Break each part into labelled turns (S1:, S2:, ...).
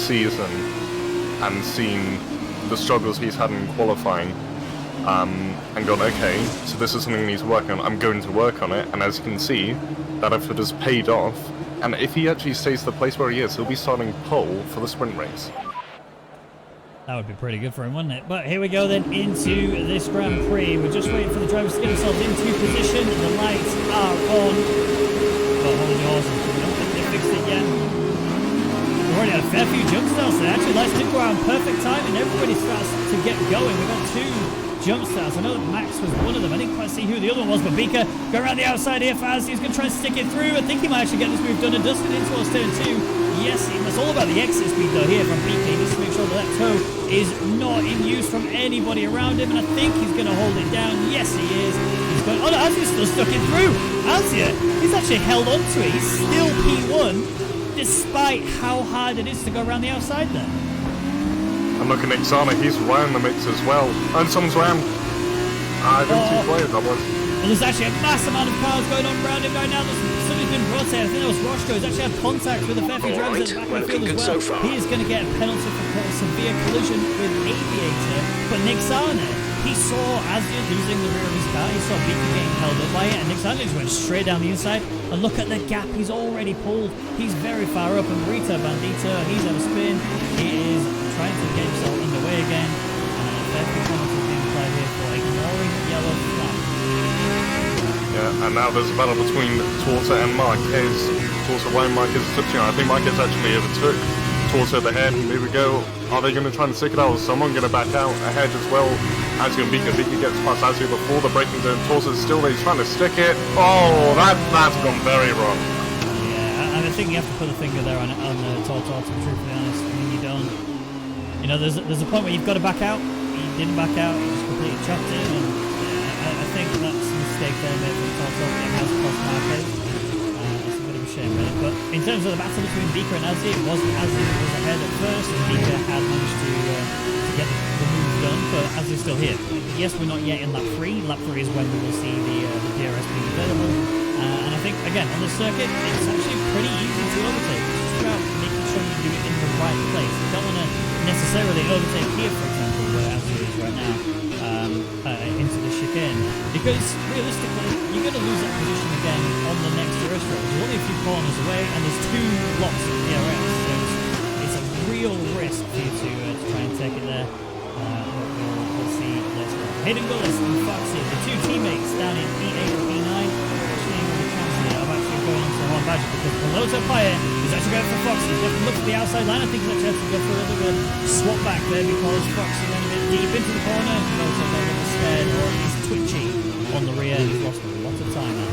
S1: season and seen the struggles he's had in qualifying, and gone, okay, so this is something he needs to work on, I'm going to work on it, and as you can see, that effort has paid off, and if he actually stays the place where he is, he'll be starting pole for the sprint race.
S2: That would be pretty good for him, wouldn't it? But here we go then into this Grand Prix. We're just waiting for the drivers to get themselves into position. The lights are on. Oh, holy horses. I don't think they fixed it yet. We've already had a fair few jump starts there. Actually, lights did go out in perfect timing. Everybody starts to get going. We've got 2 jump starts. I know that Max was one of them. I didn't quite see who the other one was, but Beaker go around the outside here fast. He's going to try and stick it through. I think he might actually get this move done and dusted in towards turn 2. Yes, it's all about the exit speed though here from Beaker. He needs to make sure that toe is not in use from anybody around him, and I think he's going to hold it down. Yes, he is. He's going. Oh no, Azzia's still stuck it through. Azia, he's actually held on to it. He's still P1, despite how hard it is to go around the outside there.
S1: And look at Ixana, he's right in the mix as well. And someone's rammed. I didn't see players, that was.
S2: Well, there's actually a mass amount of cars going on around him right now. Somebody's been rotated. I think that was Roshko. He's actually had contact with a fair few drivers at the back of the field as well. He is going to get a penalty for a severe collision with Aviator. But Nick Sarna, he saw Azia losing the rear of his car. He saw Beaker getting held up by it. And Nick Sarna just went straight down the inside. And look at the gap he's already pulled. He's very far up. And Rita Bandito, he's on a spin. He is trying to get himself underway again. And a fair few penalties being applied here for ignoring yellow flag.
S1: Yeah, and now there's a battle between Torta and Marquez. Torta Ryan Marquez is touching on. I think Marquez actually overtook Torta at the head. Here we go. Are they going to try and stick it out? Is someone going to back out ahead as well? Azia and Beaker. Beaker gets past Azia before the braking zone. Torta's still there. He's trying to stick it. Oh, that's gone very wrong.
S2: Yeah, and I think you have to put a finger there on Torta, to be truthfully honest. I mean, you don't. You know, there's a point where you've got to back out. He didn't back out. He just completely chopped it. And I think that's a mistake there made from Torta. It has cost Marquez. It's a bit of a shame, really. But in terms of the battle between Beaker and Azia, it wasn't Azia that was ahead at first, and Beaker had managed to get the move done. But Azia's still here. Yes, we're not yet in lap 3. Lap 3 is when we will see the DRS being available. And I think, again, on the circuit, it's actually pretty easy to overtake. It's just about making sure you do it in the right place. You don't want to necessarily overtake here, for example, where Azia is right now, into the chicane, because realistically you're going to lose that position again on the next DRS road. There's only a few corners away and there's 2 blocks of DRS, so it's a real risk for you to try and take it there. We'll see later on. Hayden Gullis and Foxy, the 2 teammates down in E8 and E9, actually with a chance here of actually going on to Horn Badger, because Piloto Fire is actually going for Foxy. He's going to look at the outside line. I think he's actually had to go for a little bit of swap back there because Foxy went a bit deep into the corner. Piloto got a little scared, or he's twitchy on the rear. He's lost a lot of time now.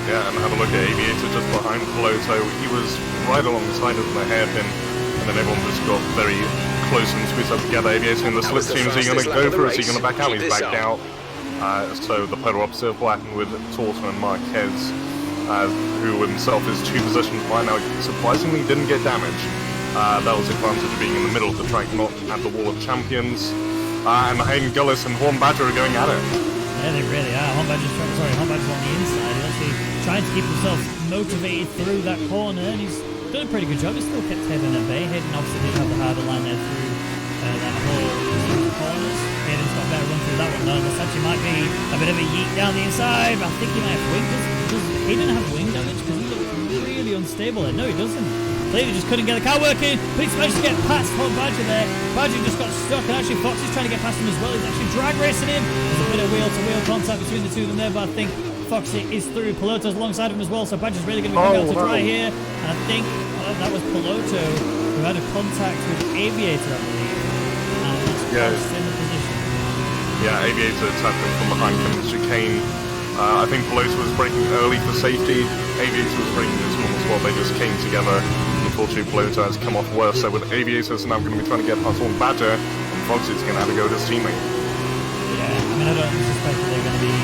S1: Yeah, and have a look at Aviator just behind Piloto. He was right alongside of the hairpin, and then everyone just got very close and squeezed up together. Aviator in the slipstream. Is he going to go for it? Is he going to back out? He's backed out. So the polar opposite of what happened with Torta and Marquez, who himself is 2 positions behind now. Surprisingly didn't get damaged. That was the advantage of being in the middle of the track, not at the wall of champions. And Hayden Gullis and Horn Badger are going at it.
S2: Yeah, they really are. Horn Badger's on the inside. He's actually trying to keep himself motivated through that corner, and he's done a pretty good job. He's still kept Hayden at bay. Hayden obviously did have the harder line there through that whole corners. Hayden's got a better run through that one though. This actually might be a bit of a yeet down the inside, but I think he might have wing. Does Hayden have wing damage? Because he looked really unstable there. No, he doesn't. Clearly just couldn't get the car working, but he's managed to get past Horn Badger there. Badger just got stuck, and actually Fox is trying to get past him as well. He's actually drag racing him. There's a bit of wheel-to-wheel contact between the 2 of them there, but I think Foxy is through. Piloto's alongside him as well, so Badger's really going to be coming out to dry here. And I think that was Piloto who had a contact with Aviator, I believe. And that's in the position.
S1: Yeah, Aviator attacked him from behind from the chicane. I think Piloto was braking early for safety. Aviator was braking as normal as well. They just came together. Unfortunately, Piloto has come off worse. So with Aviator, so now going to be trying to get past Horn Badger, and Foxy's going to have to go to his teammate.
S2: Yeah, I mean, I don't suspect that they're going to be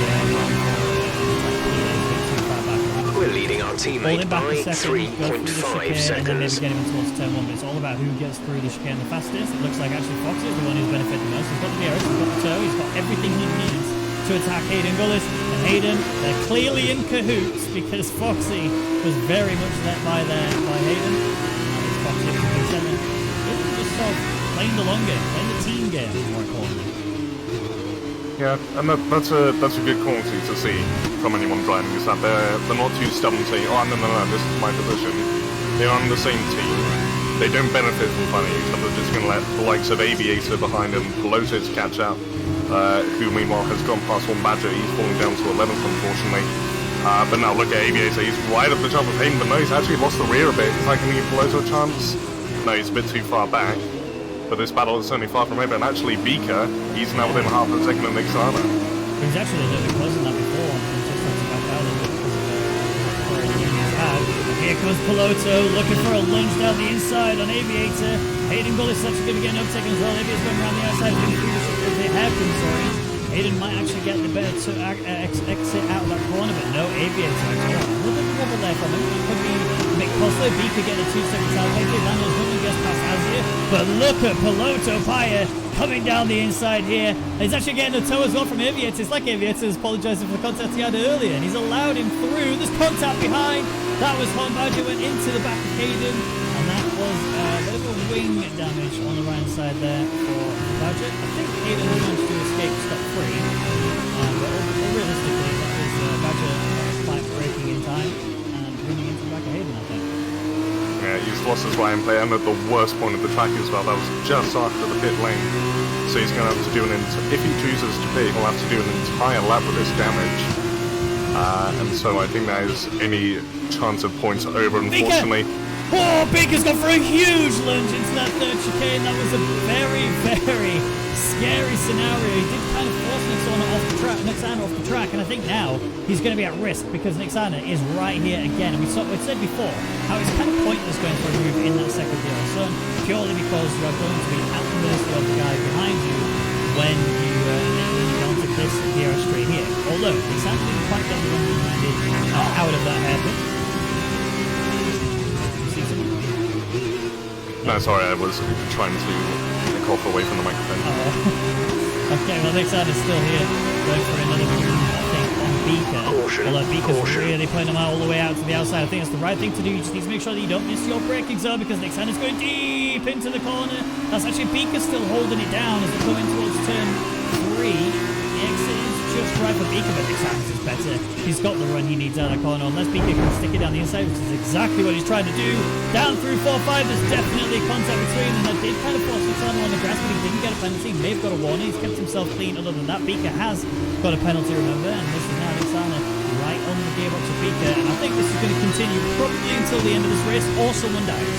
S3: We're leading our teammate by 3.5 seconds.
S2: And then maybe get him towards turn 1, but it's all about who gets through the chicane the fastest. It looks like actually Foxy is the one who's benefited the most. He's got the DRS, he's got the toe, he's got everything he needs to attack Hayden Gullis. And Hayden, they're clearly in cahoots because Foxy was very much let by Hayden. Now it's Foxy at 7. playing the long game, playing the team game, more importantly.
S1: Yeah, and that's a good quality to see from anyone driving, is that they're not too stubborn saying, oh, no, this is my position. They're on the same team. They don't benefit from finding each other, just going to let the likes of Aviator behind him, Pilotis catch up, who meanwhile has gone past one Badger. He's falling down to 11th, unfortunately. But now look at Aviator, he's right at the top of Hayden, but no, he's actually lost the rear a bit. Is that going to give Piloto a chance? No, he's a bit too far back. But this battle is certainly far from over, and actually Beaker, he's now within half a second of Nixana.
S2: He was actually a little bit closer than that before, and just had to back out a little bit because of the he's had. Here comes Piloto, looking for a lunge down the inside on Aviator. Hayden Gullis is actually going to get an overtaken as well. Aviator's going around the outside, of the hairpin, sorry. Hayden might actually get the better to exit out of that corner, but no, Aviator actually. A little bit of wobble there from him. It could be a bit costly. Beaker getting a 2 seconds out. Maybe Daniel's going to get past Azir. But look at Piloto Paya coming down the inside here. He's actually getting a tow as well from Aviator. It's like Aviator's apologising for the contact he had earlier, and he's allowed him through. There's contact behind. That was Hon Badger, went into the back of Hayden, and that was a bit of a wing damage on the right side there for Badger. I think Hayden managed to escape scot-free, but realistically, that was Badger quite breaking in time and running into the back of Hayden, I think.
S1: Yeah, he's lost his right play, and at the worst point of the track as well. That was just after the pit lane. So he's going to have to do if he chooses to pit, he'll have to do an entire lap with this damage. And so I think that is any chance of points over, unfortunately.
S2: Oh, Beaker's gone for a huge lunge into that third chicane. That was a very, very scary scenario. He did kind of force Nixana off the track, and I think now he's going to be at risk because Nixana is right here again. And we said before how it's kind of pointless going for a move in that second gear on sun, purely because you are going to be at the mercy of the guy behind you when you go into this gear straight here. Although Nixana didn't quite get the run he needed out of that hairpin.
S1: No, sorry, I was trying to cough away from the microphone.
S2: Oh. Okay, well, Nixana's still here, going for another move, I think, on Beaker. Although Beaker's really putting him out all the way out to the outside. I think that's the right thing to do. You just need to make sure that you don't miss your braking zone because Nixana's going deep into the corner. That's actually Beaker still holding it down as they come in towards turn 3. The exit is just right for Beaker, but Nixana's is better. He's got the run he needs out of the corner. Unless Beaker can stick it down the inside, which is exactly what he's trying to do. Down through 4-5, there's definitely contact between them. That did kind of force Nixana on the grass, but he didn't get a penalty. He may have got a warning. He's kept himself clean. Other than that, Beaker has got a penalty, remember, and this is now Nixana right on the gearbox of Beaker. And I think this is going to continue probably until the end of this race, or someone dies.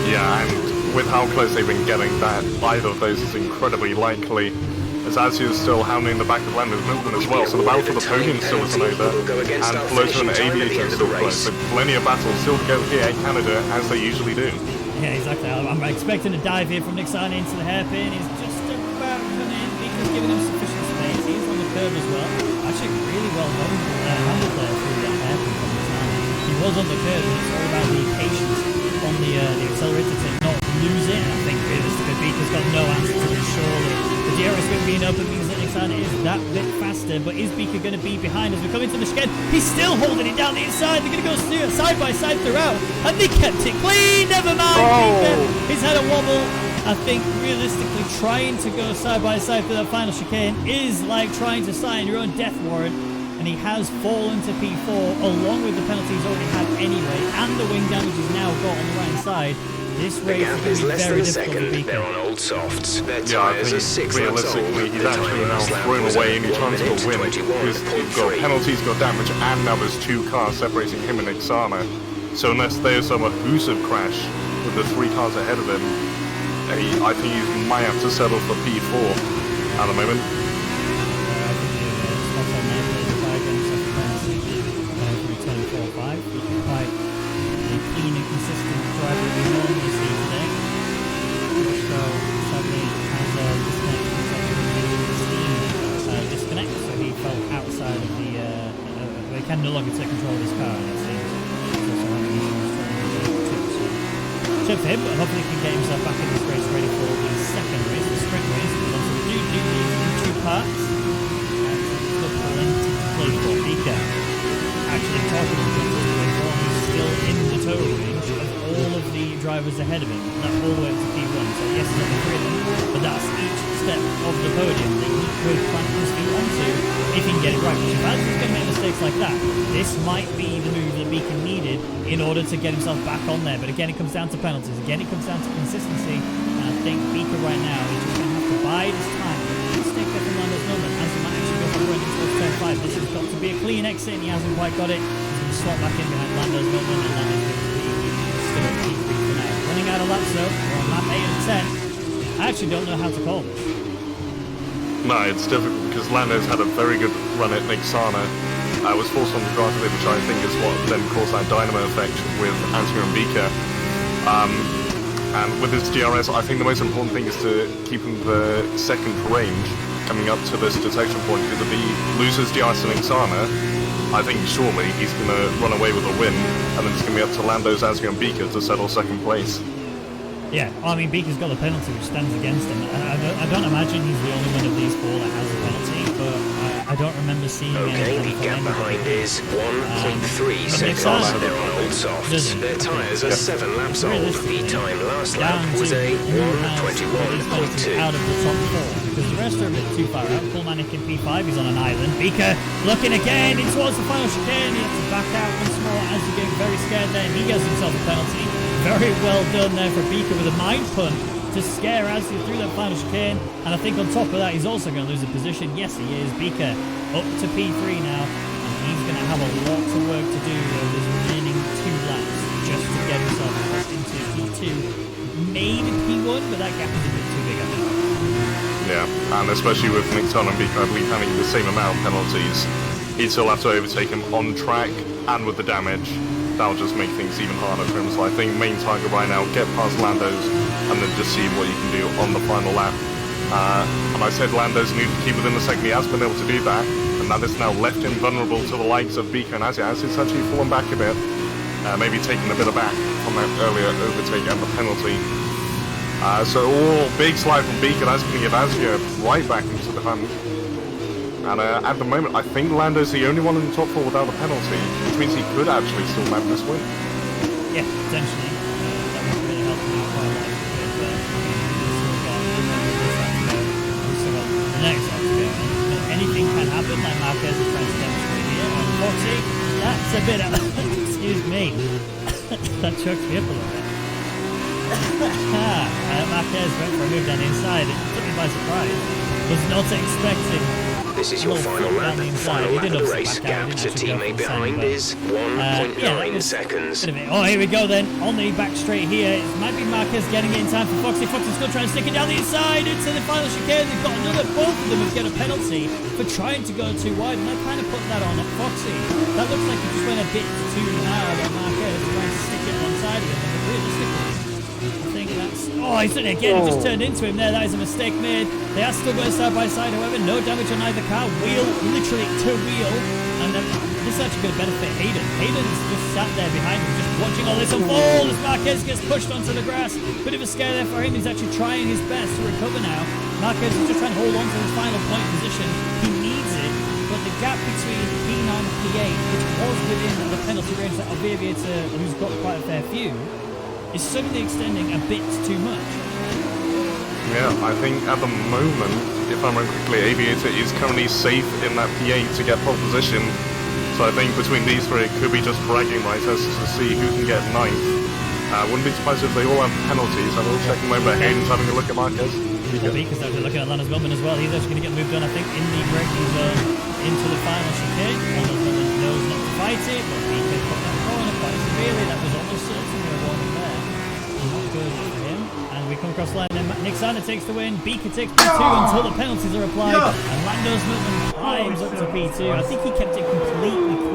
S1: Yeah, and with how close they've been getting, that either of those is incredibly likely. As Azir is still hounding the back of Landon's movement as well, so the battle for the podium still isn't over, and Piloto and Aviator are still close, so plenty of battles still to go here in Canada, as they usually do.
S2: Yeah, exactly. I'm expecting a dive here from Nixana into the hairpin. He's just about coming in. Beaker's giving him sufficient space. He's on the curve as well. Actually, really well handled there through that hairpin from Nixana. He was on the curve, and it's all about the patience on the accelerator to not lose it. I think realistically, Beaker's got no answer to this, surely. The DRS going being open means that Nixana is that bit faster, but is Beaker going to be behind as we come into the chicane? He's still holding it down the inside. They're going to go side by side throughout, and they kept it clean. Never mind, Beaker. He's had a wobble. I think realistically, trying to go side by side through that final chicane is like trying to sign your own death warrant. And he has fallen to P4 along with the penalties he's already had anyway, and the wing damage he's now got on the right side. This race is going to be very difficult for Beaker.
S3: They're on old softs. Their
S1: Yeah, I
S3: tyres are
S1: think
S3: 6 months old.
S1: realistically he's actually now thrown away any chance of a win. Because he's got penalties, got damage, and now there's 2 cars separating him and Nixana. So unless there's some elusive crash with the 3 cars ahead of him, I think he might have to settle for P4 at the moment.
S2: Clean and consistent driver we normally see today. So sadly has disconnect, so he fell outside of the they can no longer take control of his car, and it seems he's also having issues trying to do it too. So for him, but hopefully he can get himself back in this race ready for the second race, the sprint race. We want to do these in 2 parts. And look plenty to play for Beaker. Actually talking to him still in the total range of all of the drivers ahead of him, not all the way up to P1. So yes, he's on step of the podium that he could plant his feet onto if he can get it right. Because if Adam's going to make mistakes like that, this might be the move that Beacon needed in order to get himself back on there. But again, it comes down to penalties. Again, it comes down to consistency. And I think Beacon right now is just going to have to bide his time. Mistake there from Lando's moment as he might actually go for a run towards turn 5. This has got to be a clean exit and he hasn't quite got it. He's going to slot back in behind Lando's moment and Lando's going to be still at P3 for now. Running out of laps though, we're on lap 8 and 10. I actually don't know how to call this.
S1: No, it's difficult because Lando's had a very good run at Nixana. Was forced on the grass a bit, which I think is what then caused that dynamo effect with Antonio and Bika. And with his DRS, I think the most important thing is to keep him the second range coming up to this detection point, because if he loses DRS in Nixana, I think surely he's going to run away with a win, and then it's going to be up to Lando's, Antonio and Bika to settle second place.
S2: Yeah, I mean, Beaker's got the penalty which stands against him. I don't imagine he's the only one of these four that has a penalty, but I don't remember seeing
S3: Okay, the gap behind is 1.3 seconds. They're on old softs. Their tyres are 7 laps old. The time last lap was a 1:21.2.
S2: Out of the top 4, because the rest are a bit too far out. Pullmanic in P5, he's on an island. Beaker looking again in towards the final chicane. He has to back out once more as he's getting very scared there. He gets himself a penalty. Very well done there for Beaker with a mind punt to scare Azzy through that final chicane. And I think on top of that, he's also going to lose a position. Yes, he is. Beaker up to P3 now. And he's going to have a lot of work to do over his remaining 2 laps just to get himself into P2. Maybe P1, but that gap is a bit too big, I think.
S1: Yeah, and especially with Nixon and Beaker, I believe, having the same amount of penalties, he'd still have to overtake him on track and with the damage. That'll just make things even harder for him. So I think main target right now, get past Lando's and then just see what you can do on the final lap. And I said Lando's needed to keep within the second. He has been able to do that, and that has now left him vulnerable to the likes of Beaker and Azzy. Azzy's actually fallen back a bit, maybe taking a bit of back from that earlier overtake and the penalty. So all big slide from Beaker. That's going to give Azzy right back into the hunt. And at the moment, I think Lando's the only one in the top 4 without a penalty, which means he could actually still have this win.
S2: Yeah, potentially. That would really help him out quite a lot. But we've still got the next lap to go. Anything can happen, like Marquez is trying to demonstrate here. And Foxy, that's a bit of... excuse me. That choked me up a little bit. Marquez went for a move down the inside. It took me by surprise. Was not expecting...
S3: This is your final lap. Final lap of the race. Gap to teammate behind is 1.9 seconds.
S2: Oh, here we go then. On the back straight here. It might be Marquez getting it in time for Foxy. Foxy's still trying to stick it down the inside into the final chicane. They've got another. Both of them have got a penalty for trying to go too wide. And I kind of put that on at Foxy. That looks like he just went a bit too hard on Marquez trying to stick it alongside of him. But realistically, I think that's... Oh, he's done it again. He just turned into him there. That is a mistake made. They are still going side by side, however. No damage on either car. Wheel, literally to wheel. And this is actually going to benefit Hayden. Hayden's just sat there behind him, just watching all this unfold as Marquez gets pushed onto the grass. Bit of a scare there for him. He's actually trying his best to recover now. Marquez is just trying to hold on to his final point position. He needs it. But the gap between P9 and P8, which was within the penalty range that of Aviator, who's got quite a fair few, is suddenly extending a bit too much.
S1: Yeah, I think at the moment, if I remember correctly, Aviator is currently safe in that P8 to get pole position. So I think between these 3, it could be just bragging rights as to see who can get 9th. Wouldn't be surprised if they all have penalties. I will check them over. Hayden's having a look at Marquez.
S2: Beaker's actually looking at Lando's Moment as well. He's actually going to get moved on, I think, in the braking zone into the final chicane. Lando's Moment knows not to fight it, but Beaker put that corner quite severely. That was almost certainly a warning there. Not good for him. And we come across the line. Nixana takes the win. Beaker takes P2 until the penalties are applied. And Lando's Moment climbs up to P2. I think he kept it completely clean.